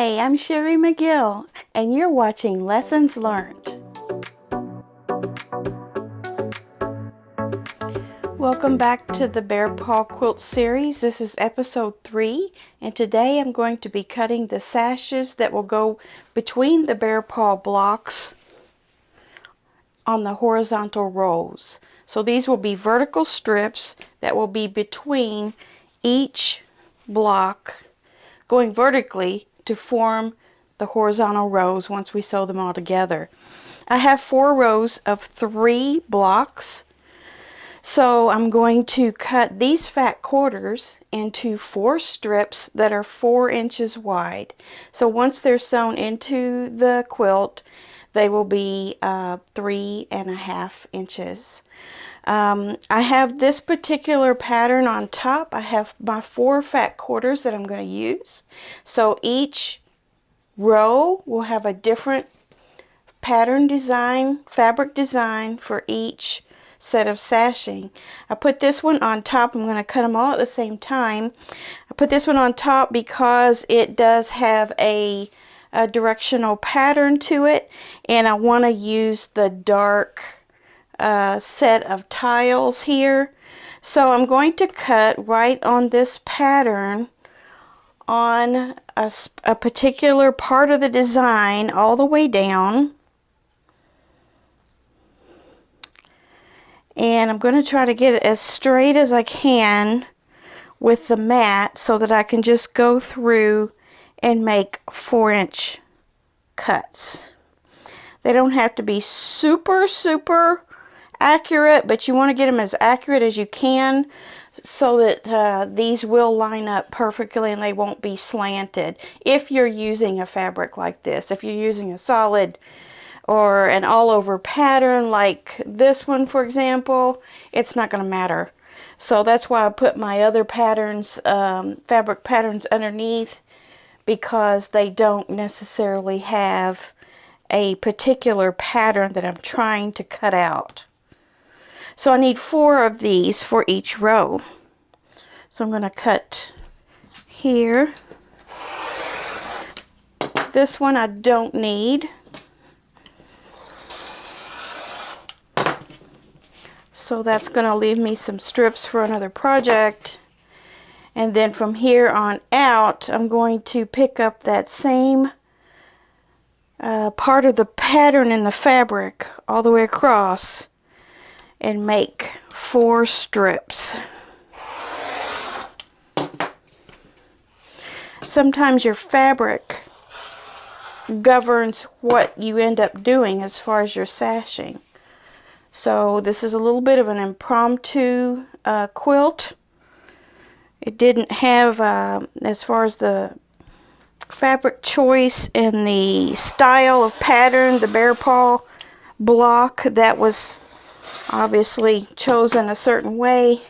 Hey, I'm Sherry McGill, and you're watching Lessons Learned. Welcome back to the Bear Paw Quilt series. This is episode 3, and today I'm going to be cutting the sashes that will go between the bear paw blocks on the horizontal rows. So these will be vertical strips that will be between each block going vertically to form the horizontal rows once we sew them all together. I have 4 rows of 3 blocks, so I'm going to cut these fat quarters into 4 strips that are 4 inches wide. So once they're sewn into the quilt, they will be 3.5 inches. I have this particular pattern on top. I have my 4 fat quarters that I'm going to use. So each row will have a different pattern design, fabric design for each set of sashing. I put this one on top. I'm going to cut them all at the same time. I put this one on top because it does have a directional pattern to it, and I want to use the dark set of tiles here. So I'm going to cut right on this pattern on a particular part of the design all the way down. And I'm going to try to get it as straight as I can with the mat so that I can just go through and make 4-inch cuts. They don't have to be super accurate, but you want to get them as accurate as you can so that these will line up perfectly and they won't be slanted if you're using a fabric like this. If you're using a solid or an all-over pattern like this one, for example, it's not going to matter. So that's why I put my other patterns, fabric patterns, underneath, because they don't necessarily have a particular pattern that I'm trying to cut out. So I need 4 of these for each row. So I'm going to cut here. This one I don't need. So that's going to leave me some strips for another project. And then from here on out, I'm going to pick up that same part of the pattern in the fabric all the way across and make 4 strips. Sometimes your fabric governs what you end up doing as far as your sashing. So this is a little bit of an impromptu quilt. It didn't have, as far as the fabric choice and the style of pattern, the bear paw block, that was obviously chosen a certain way,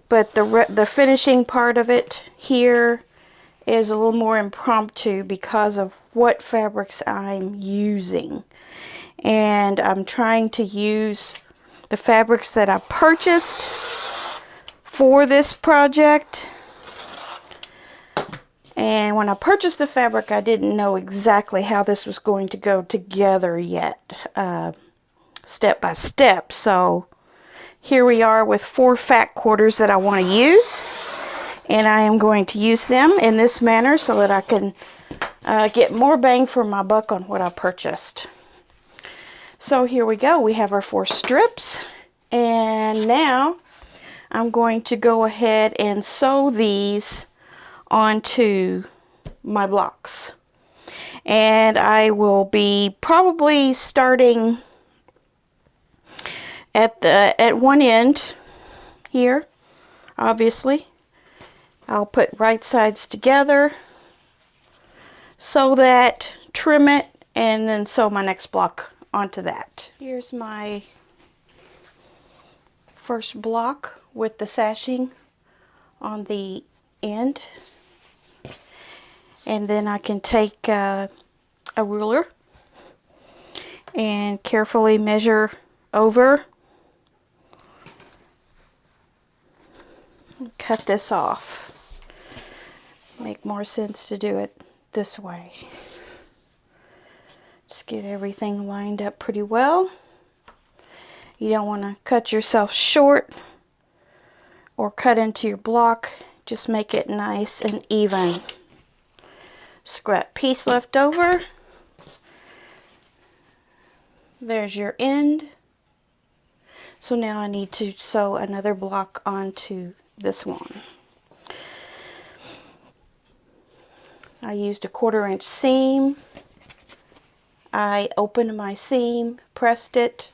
but the finishing part of it here is a little more impromptu because of what fabrics I'm using. And I'm trying to use the fabrics that I purchased for this project. And when I purchased the fabric, I didn't know exactly how this was going to go together yet, step by step. So here we are with 4 fat quarters that I want to use, and I am going to use them in this manner so that I can get more bang for my buck on what I purchased. So here we go. We have our 4 strips, and now I'm going to go ahead and sew these onto my blocks. And I will be probably starting at one end here. Obviously, I'll put right sides together, sew that, trim it, and then sew my next block onto that. Here's my first block with the sashing on the end, and then I can take a ruler and carefully measure over, cut this off. Make more sense to do it this way. Just get everything lined up pretty well. You don't want to cut yourself short or cut into your block. Just make it nice and even. Scrap piece left over. There's your end. So now I need to sew another block onto this one. I used a 1/4 inch seam. I opened my seam, pressed it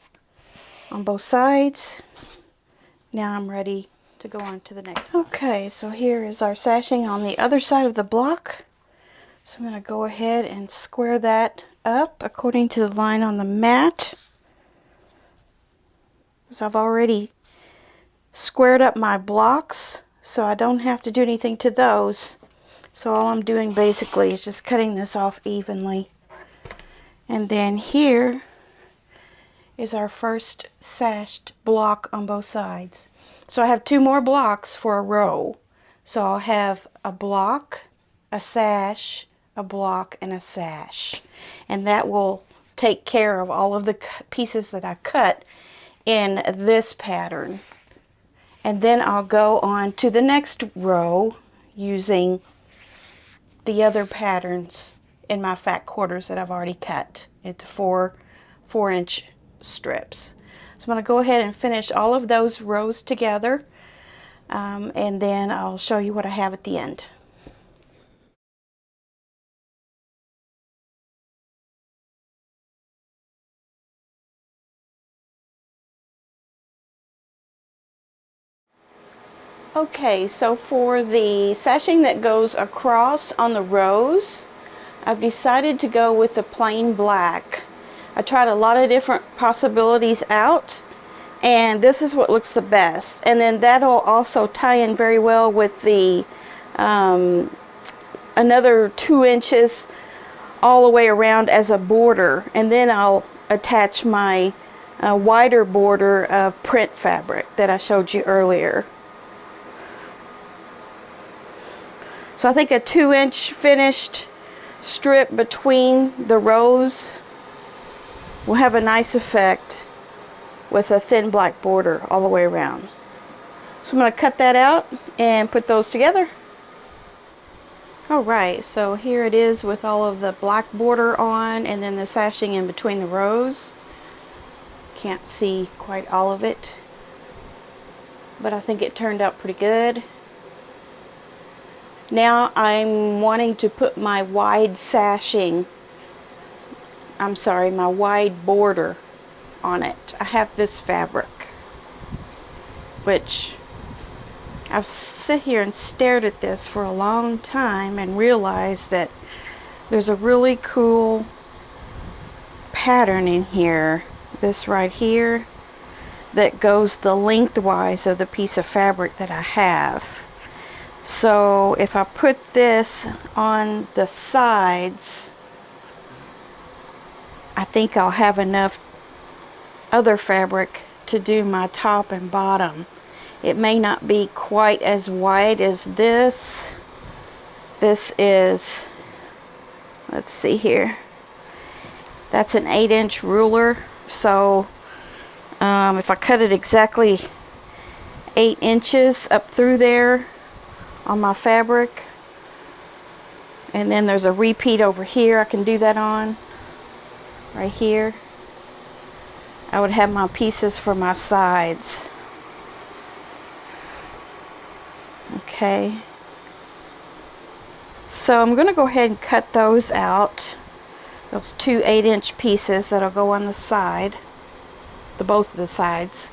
on both sides. Now I'm ready to go on to the next side. Okay, so here is our sashing on the other side of the block. So I'm going to go ahead and square that up according to the line on the mat. So I've already squared up my blocks, so I don't have to do anything to those. So all I'm doing basically is just cutting this off evenly. And then here is our first sashed block on both sides. So I have 2 more blocks for a row. So I'll have a block, a sash, a block, and a sash. And that will take care of all of the pieces that I cut in this pattern. And then I'll go on to the next row using the other patterns in my fat quarters that I've already cut into 4-inch strips. So I'm going to go ahead and finish all of those rows together, and then I'll show you what I have at the end. Okay, so for the sashing that goes across on the rows, I've decided to go with the plain black. I tried a lot of different possibilities out, and this is what looks the best. And then that'll also tie in very well with the another 2 inches all the way around as a border, and then I'll attach my wider border of print fabric that I showed you earlier. So I think a 2-inch finished strip between the rows will have a nice effect with a thin black border all the way around. So I'm going to cut that out and put those together. Alright, so here it is with all of the black border on and then the sashing in between the rows. Can't see quite all of it, but I think it turned out pretty good. Now I'm wanting to put my wide sashing, my wide border on it. I have this fabric, which I've sat here and stared at this for a long time and realized that there's a really cool pattern in here, this right here, that goes the lengthwise of the piece of fabric that I have. So if I put this on the sides, I think I'll have enough other fabric to do my top and bottom. It may not be quite as wide as this. This is, let's see here, that's an 8-inch ruler. So if I cut it exactly 8 inches up through there on my fabric, and then there's a repeat over here I can do that on, right here, I would have my pieces for my sides. Okay, so I'm going to go ahead and cut those out, those 2 8-inch pieces that'll go on the side, both of the sides,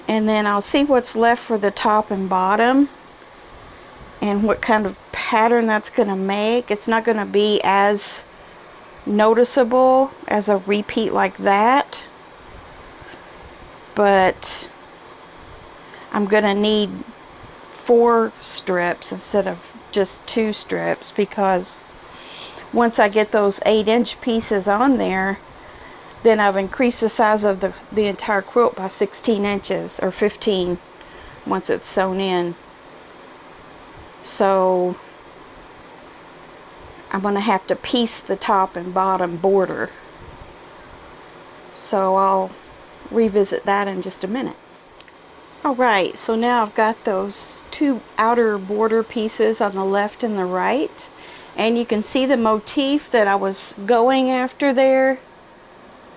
and then I'll see what's left for the top and bottom and what kind of pattern that's going to make. It's not going to be as noticeable as a repeat like that, but I'm going to need 4 strips instead of just 2 strips, because once I get those 8-inch pieces on there, then I've increased the size of the entire quilt by 16 inches or 15 once it's sewn in. So I'm going to have to piece the top and bottom border. So I'll revisit that in just a minute. Alright, so now I've got those two outer border pieces on the left and the right. And you can see the motif that I was going after there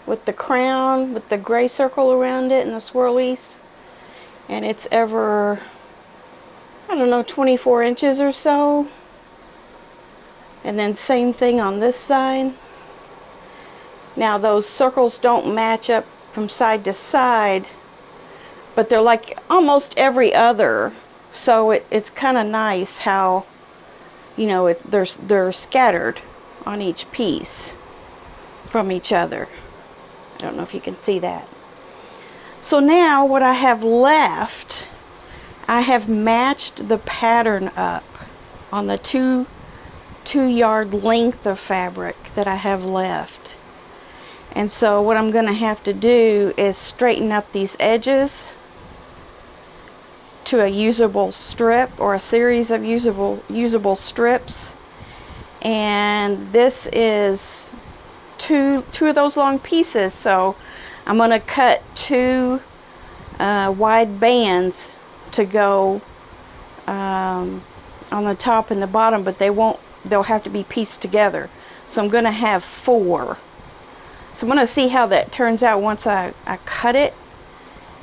with the crown, with the gray circle around it and the swirlies. And it's ever, I don't know, 24 inches or so. And then same thing on this side. Now those circles don't match up from side to side, but they're like almost every other. So it's kind of nice how, you know, they're scattered on each piece from each other. I don't know if you can see that. So now what I have left, I have matched the pattern up on the two yard length of fabric that I have left. And so what I'm going to have to do is straighten up these edges to a usable strip, or a series of usable strips. And this is two of those long pieces, so I'm going to cut two wide bands to go on the top and the bottom, but they'll have to be pieced together. So I'm going to have 4. So I'm going to see how that turns out once I cut it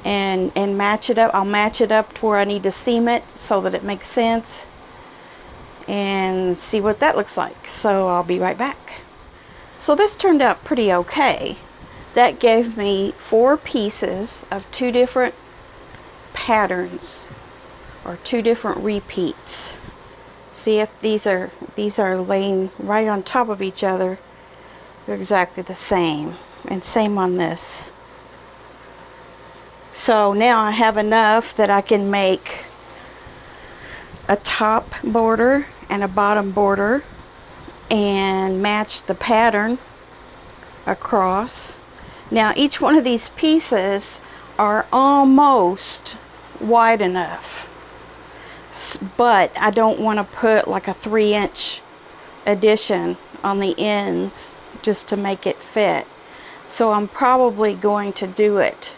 and match it up. I'll match it up to where I need to seam it so that it makes sense, and see what that looks like. So I'll be right back. So this turned out pretty okay. That gave me 4 pieces of 2 different patterns, or 2 different repeats. See if these are laying right on top of each other. They're exactly the same, and same on this. So now I have enough that I can make a top border and a bottom border and match the pattern across. Now each one of these pieces are almost wide enough, but I don't want to put like a 3-inch addition on the ends just to make it fit. So I'm probably going to do it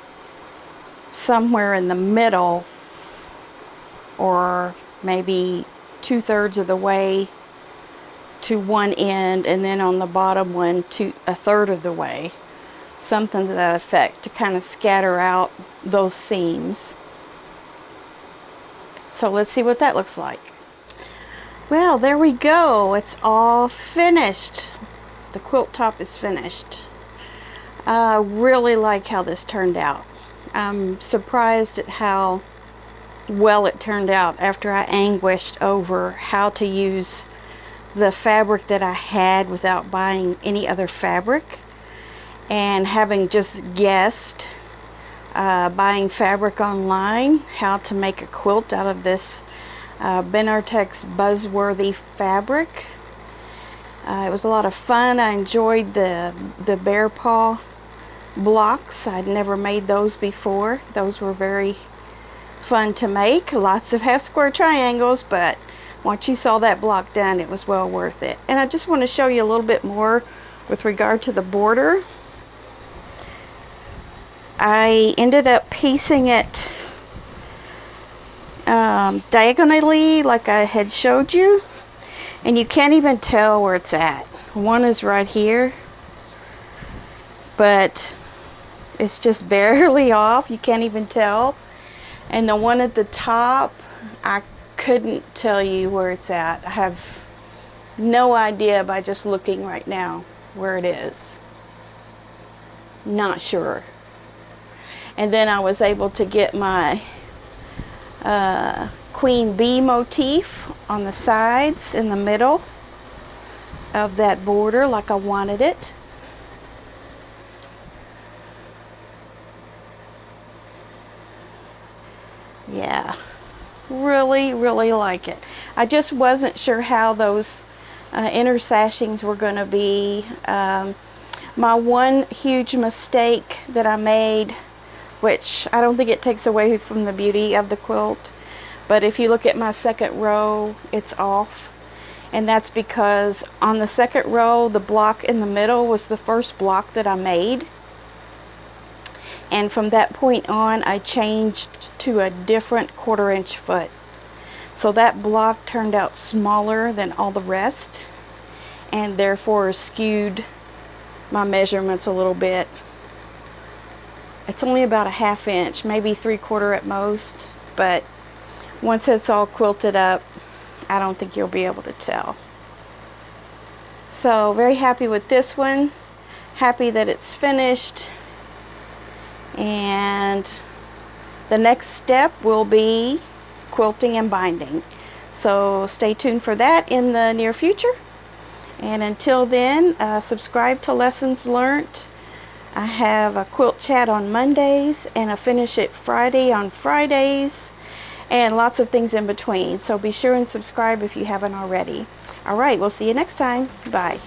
somewhere in the middle, or maybe 2/3 of the way to one end, and then on the bottom one to 1/3 of the way, something to that effect, to kind of scatter out those seams. So let's see what that looks like. Well, there we go. It's all finished. The quilt top is finished. I really like how this turned out. I'm surprised at how well it turned out after I anguished over how to use the fabric that I had without buying any other fabric, and having just guessed buying fabric online how to make a quilt out of this Benartex Buzzworthy fabric. It was a lot of fun. I enjoyed the Bear Paw blocks. I'd never made those before. Those were very fun to make. Lots of half square triangles, but once you saw that block done, it was well worth it. And I just want to show you a little bit more with regard to the border. I ended up piecing it diagonally like I had showed you, and you can't even tell where it's at. One is right here, but it's just barely off. You can't even tell. And the one at the top, I couldn't tell you where it's at. I have no idea by just looking right now where it is. Not sure. And then I was able to get my queen bee motif on the sides in the middle of that border like I wanted it. Yeah, really like it. I just wasn't sure how those inner sashings were going to be. My one huge mistake that I made, which I don't think it takes away from the beauty of the quilt, but if you look at my second row, it's off. And that's because on the second row, the block in the middle was the first block that I made. And from that point on, I changed to a different 1/4 inch foot. So that block turned out smaller than all the rest, and therefore skewed my measurements a little bit. It's only about a 1/2 inch, maybe 3/4 at most, but once it's all quilted up, I don't think you'll be able to tell. So very happy with this one, happy that it's finished, and the next step will be quilting and binding. So stay tuned for that in the near future. And until then, subscribe to Lessons Learned. I have a quilt chat on Mondays and a Finish It Friday on Fridays, and lots of things in between. So be sure and subscribe if you haven't already. All right, we'll see you next time. Bye.